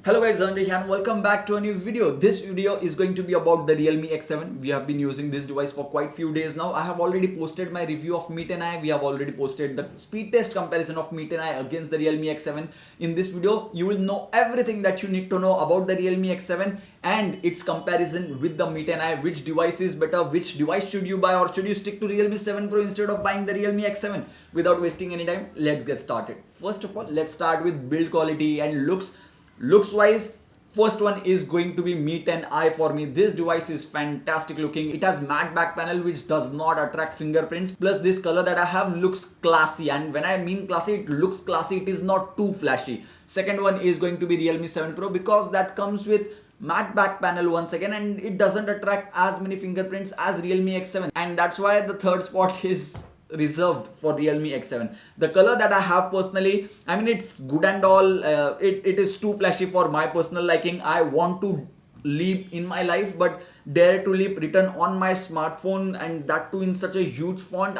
Hello guys, Dhananjay here and welcome back to a new video. This video is going to be about the Realme X7. We have been using this device for quite few days now. I have already posted my review of Mi 10i. We have already posted the speed test comparison of Mi 10i against the Realme X7. In this video, you will know everything that you need to know about the Realme X7 and its comparison with the Mi 10i. Which device is better? Which device should you buy, or should you stick to Realme 7 Pro instead of buying the Realme X7? Without wasting any time, let's get started. First of all, let's start with build quality and looks. Looks wise, first one is going to be Mi 10i for me. This device is fantastic looking. It has matte back panel which does not attract fingerprints. Plus this color that I have looks classy, and when I mean classy, it looks classy. It is not too flashy. Second one is going to be Realme 7 Pro because that comes with matte back panel once again, and it doesn't attract as many fingerprints as Realme X7, and that's why the third spot is reserved for Realme X7. The color that I have personally, I mean, it's good and all. It is too flashy for my personal liking. I want to leap in my life, but dare to leap written on my smartphone, and that too in such a huge font.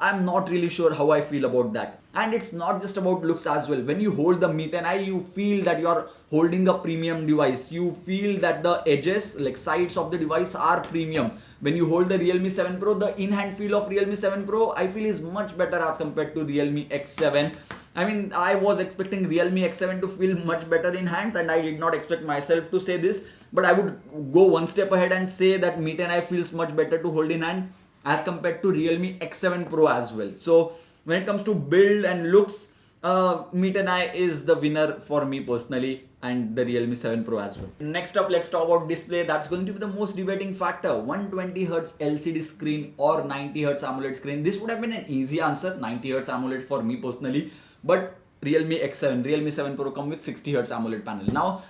I'm not really sure how I feel about that. And it's not just about looks as well. When you hold the Mi 10i, you feel that you're holding a premium device. You feel that the edges, like sides of the device, are premium. When you hold the Realme 7 Pro, the in-hand feel of Realme 7 Pro, I feel is much better as compared to Realme X7. I mean, I was expecting Realme X7 to feel much better in hands, and I did not expect myself to say this, but I would go one step ahead and say that Mi 10i feels much better to hold in hand as compared to Realme X7 Pro as well. So when it comes to build and looks, Mi 10i is the winner for me personally, and the Realme 7 Pro as well. Next up, let's talk about display. That's going to be the most debating factor. 120Hz LCD screen or 90Hz AMOLED screen. This would have been an easy answer, 90Hz AMOLED for me personally, but Realme X7, Realme 7 Pro come with 60Hz AMOLED panel. Now,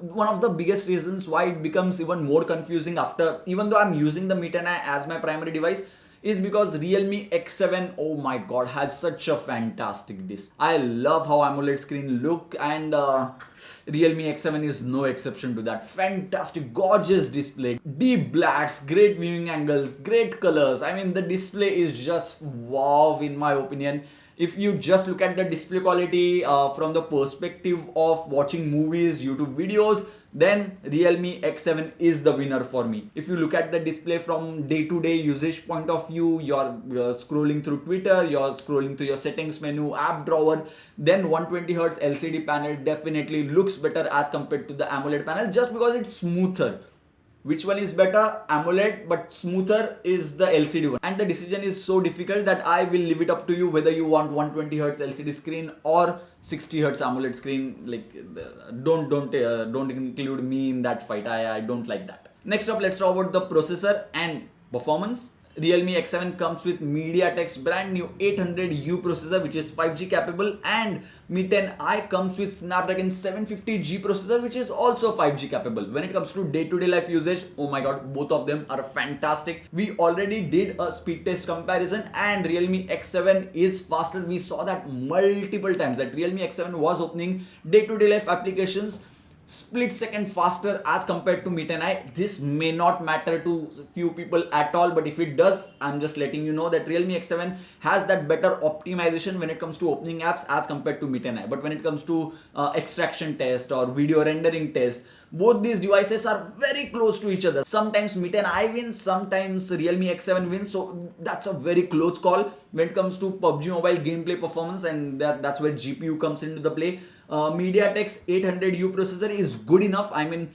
one of the biggest reasons why it becomes even more confusing after, even though I'm using the Mi 10i as my primary device, is because Realme X7, oh my god, has such a fantastic display. I love how AMOLED screen look, and Realme X7 is no exception to that. Fantastic, gorgeous display, deep blacks, great viewing angles, great colors. I mean, the display is just wow in my opinion. If you just look at the display quality from the perspective of watching movies, YouTube videos, then Realme X7 is the winner for me. If you look at the display from day-to-day usage point of view, you're scrolling through Twitter, you're scrolling through your settings menu, app drawer, then 120Hz LCD panel definitely looks better as compared to the AMOLED panel, just because it's smoother. Which one is better? AMOLED, but smoother is the LCD one. And the decision is so difficult that I will leave it up to you whether you want 120Hz LCD screen or 60Hz AMOLED screen. Like, don't include me in that fight. I don't like that. Next up, let's talk about the processor and performance. Realme X7 comes with MediaTek's brand new 800U processor, which is 5G capable, and Mi 10i comes with Snapdragon 750G processor, which is also 5G capable. When it comes to day-to-day life usage, oh my god, both of them are fantastic. We already did a speed test comparison, and Realme X7 is faster. We saw that multiple times, that Realme X7 was opening day-to-day life applications split second faster as compared to Mi 10i. This may not matter to few people at all, but if it does, I'm just letting you know that Realme X7 has that better optimization when it comes to opening apps as compared to Mi 10i. But when it comes to extraction test or video rendering test, both these devices are very close to each other. Sometimes Mi 10i wins, sometimes Realme X7 wins, so that's a very close call. When it comes to PUBG Mobile gameplay performance, and that's where GPU comes into the play, MediaTek's 800U processor is good enough. I mean,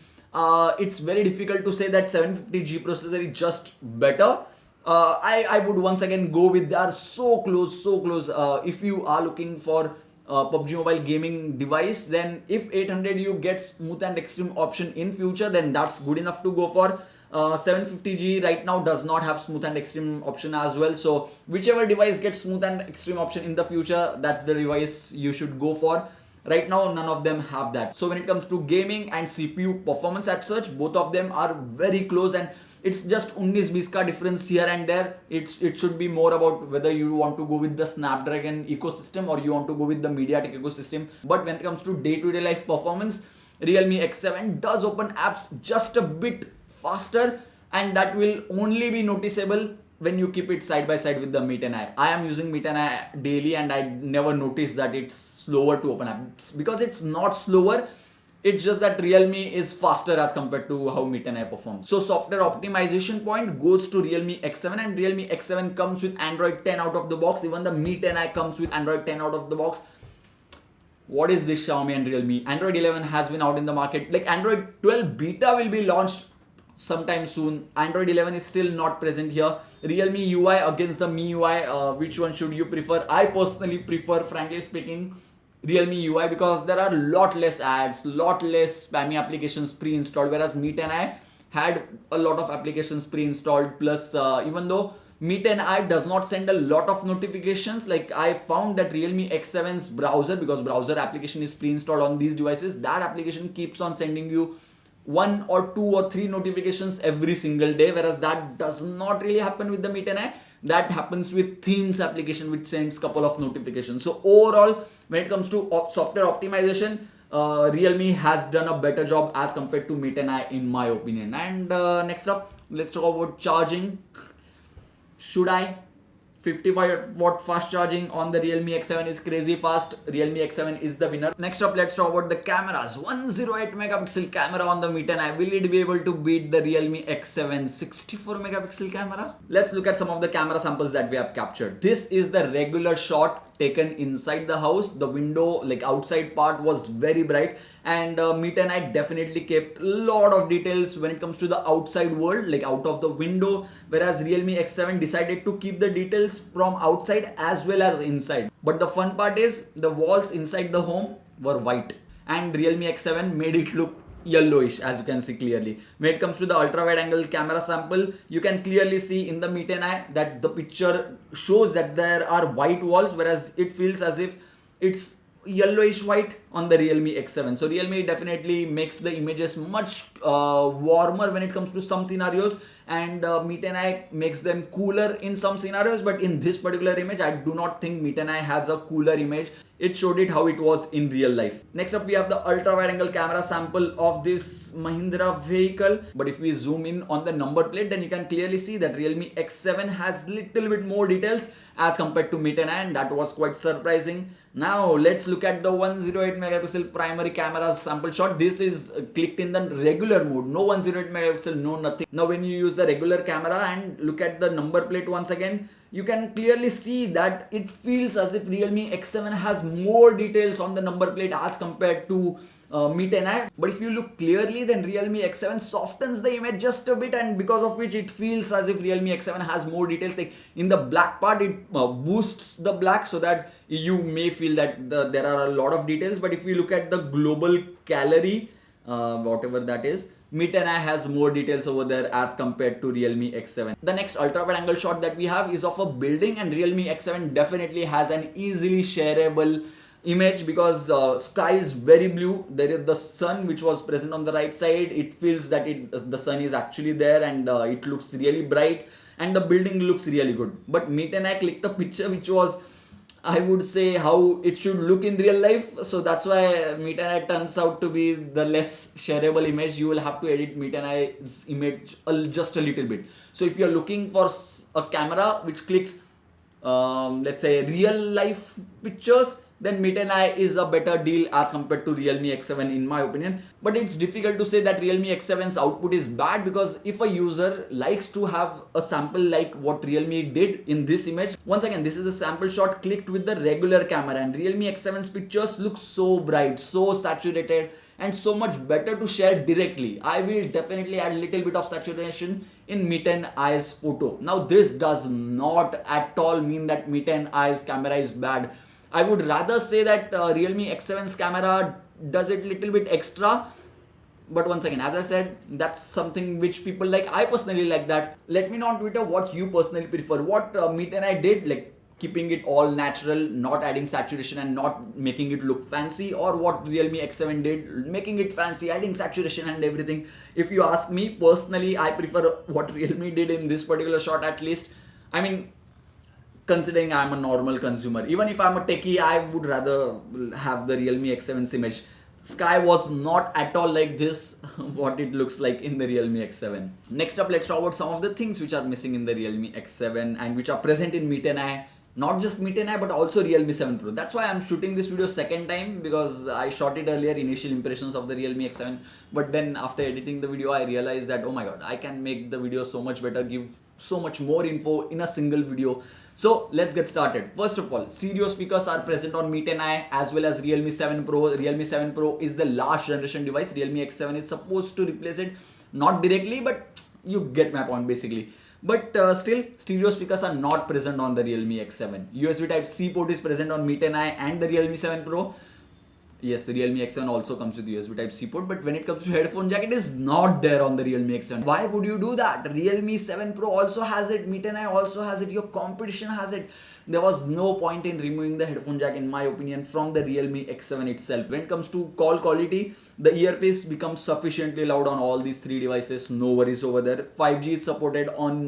it's very difficult to say that 750G processor is just better. I would once again go with, they are so close, so close. If you are looking for PUBG Mobile gaming device, then if 800U gets smooth and extreme option in future, then that's good enough to go for. 750G right now does not have smooth and extreme option as well, so whichever device gets smooth and extreme option in the future, that's the device you should go for. Right now, none of them have that. So when it comes to gaming and CPU performance as such, both of them are very close, and it's just 19-20 ka difference here and there. It should be more about whether you want to go with the Snapdragon ecosystem or you want to go with the MediaTek ecosystem. But when it comes to day-to-day life performance, Realme X7 does open apps just a bit faster, and that will only be noticeable when you keep it side by side with the Mi 10i. I am using Mi 10i daily and I never noticed that it's slower to open up. It's because it's not slower, it's just that Realme is faster as compared to how Mi 10i performs. So software optimization point goes to Realme X7, and Realme X7 comes with Android 10 out of the box. Even the Mi 10i comes with Android 10 out of the box. What is this Xiaomi and Realme? Android 11 has been out in the market. Like Android 12 beta will be launched sometime soon. Android 11 is still not present here. Realme UI against the Mi UI, which one should you prefer? I personally prefer, frankly speaking, Realme UI, because there are a lot less ads, lot less spammy applications pre-installed, whereas Mi 10i had a lot of applications pre-installed. Plus, even though Mi 10i does not send a lot of notifications, like I found that Realme X7's browser, because browser application is pre-installed on these devices, that application keeps on sending you 1 or 2 or 3 notifications every single day, whereas that does not really happen with the Mi 10i. That happens with themes application, which sends couple of notifications. So overall, when it comes to software optimization, Realme has done a better job as compared to Mi 10i in my opinion. And next up, let's talk about charging. Should I? 55-watt fast charging on the Realme X7 is crazy fast. Realme X7 is the winner. Next up, let's talk about the cameras. 108 megapixel camera on the Mi 10i. Will it be able to beat the Realme X7 64 megapixel camera? Let's look at some of the camera samples that we have captured. This is the regular shot taken inside the house. The window, like outside part, was very bright, and Mi 10i definitely kept a lot of details when it comes to the outside world, like out of the window, whereas Realme X7 decided to keep the details from outside as well as inside. But the fun part is the walls inside the home were white, and Realme X7 made it look yellowish, as you can see clearly. When it comes to the ultra wide angle camera sample, you can clearly see in the Mi 10i that the picture shows that there are white walls, whereas it feels as if it's yellowish white on the Realme X7. So Realme definitely makes the images much warmer when it comes to some scenarios, and Mi 10i makes them cooler in some scenarios. But in this particular image, I do not think Mi 10i has a cooler image. It showed it how it was in real life. Next up, we have the ultra wide angle camera sample of this Mahindra vehicle. But if we zoom in on the number plate, then you can clearly see that Realme X7 has little bit more details as compared to Mi 10i, and that was quite surprising. Now let's look at the 108 megapixel primary camera sample shot. This is clicked in the regular mode, no 108 megapixel, no nothing. Now when you use the regular camera and look at the number plate once again, you can clearly see that it feels as if Realme X7 has more details on the number plate as compared to Mi 10i. But if you look clearly, then Realme X7 softens the image just a bit, and because of which it feels as if Realme X7 has more details. Like in the black part, it boosts the black so that you may feel that there are a lot of details. But if we look at the global calorie, whatever that is, Mi 10i has more details over there as compared to Realme X7. The next ultra wide angle shot that we have is of a building, and Realme X7 definitely has an easily shareable image because sky is very blue. There is the sun which was present on the right side. It feels that the sun is actually there, and it looks really bright, and the building looks really good. But Mi 10i clicked the picture which was, I would say, how it should look in real life. So that's why Mi 10i turns out to be the less shareable image. You will have to edit Mi 10i's image just a little bit. So if you're looking for a camera which clicks, let's say, real life pictures, then Mi 10i is a better deal as compared to Realme X7 in my opinion. But it's difficult to say that Realme X7's output is bad, because if a user likes to have a sample like what Realme did in this image, once again, this is a sample shot clicked with the regular camera, and Realme X7's pictures look so bright, so saturated, and so much better to share directly. I will definitely add a little bit of saturation in Mi 10i's photo. Now this does not at all mean that Mi 10i's camera is bad. I would rather say that Realme X7's camera does it little bit extra. But once again, as I said, that's something which people like. I personally like that. Let me know on Twitter what you personally prefer. What Mi 10i did, like keeping it all natural, not adding saturation and not making it look fancy, or what Realme X7 did, making it fancy, adding saturation and everything. If you ask me personally, I prefer what Realme did in this particular shot at least. I mean, considering I'm a normal consumer, even if I'm a techie, I would rather have the Realme X7's image. sky was not at all like this what it looks like in the Realme X7. Next up, let's talk about some of the things which are missing in the Realme X7 and which are present in Mi 10i. Not just Mi 10i but also Realme 7 Pro. That's why I'm shooting this video second time, because I shot it earlier, initial impressions of the Realme X7, but then after editing the video I realized that, oh my god, I can make the video so much better, give so much more info in a single video. So let's get started. First of all, stereo speakers are present on Mi 10i as well as Realme 7 Pro. Realme 7 Pro is the last generation device. Realme X7 is supposed to replace it, not directly, but you get my point basically. But still, stereo speakers are not present on the Realme X7. USB Type-C port is present on Mi 10i and the Realme 7 Pro. Yes, the Realme X7 also comes with USB Type-C port, but when it comes to headphone jack, it is not there on the Realme X7. Why would you do that? Realme 7 Pro also has it, Mi 10i also has it, your competition has it. There was no point in removing the headphone jack, in my opinion, from the Realme X7 itself. When it comes to call quality, the earpiece becomes sufficiently loud on all these three devices, no worries over there. 5G is supported on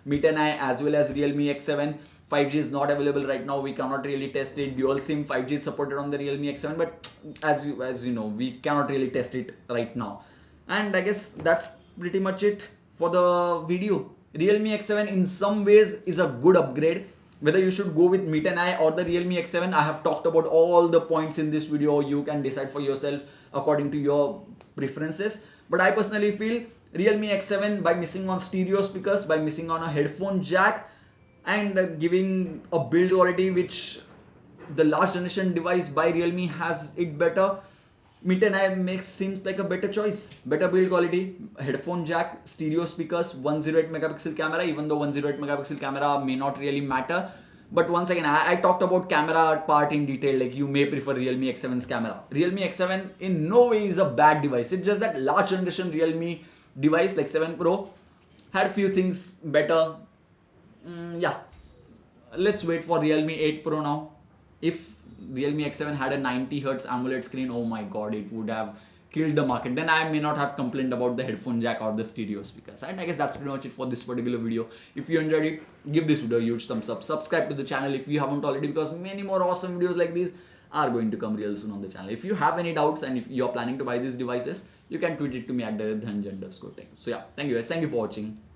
Mi 10i as well as Realme X7. 5G is not available right now, we cannot really test it. Dual SIM 5G is supported on the Realme X7, but as you know, we cannot really test it right now. And I guess that's pretty much it for the video. Realme X7 in some ways is a good upgrade. Whether you should go with Mi 10i or the Realme X7, I have talked about all the points in this video. You can decide for yourself according to your preferences. But I personally feel Realme X7, by missing on stereo speakers, by missing on a headphone jack, and giving a build quality which the last generation device by Realme has it better, Mi 10i seems like a better choice. Better build quality, headphone jack, stereo speakers, 108 megapixel camera, even though 108 megapixel camera may not really matter. But once again, I talked about camera part in detail, like you may prefer Realme X7's camera. Realme X7 in no way is a bad device. It's just that last generation Realme device like 7 Pro had few things better. Yeah, let's wait for Realme 8 Pro now. If Realme X7 had a 90Hz AMOLED screen, oh my god, it would have killed the market. Then I may not have complained about the headphone jack or the stereo speakers. And I guess that's pretty much it for this particular video. If you enjoyed it, give this video a huge thumbs up. Subscribe to the channel if you haven't already, because many more awesome videos like these are going to come real soon on the channel. If you have any doubts and if you're planning to buy these devices, you can tweet it to me at Dhananjay_. So yeah, thank you guys. Thank you for watching.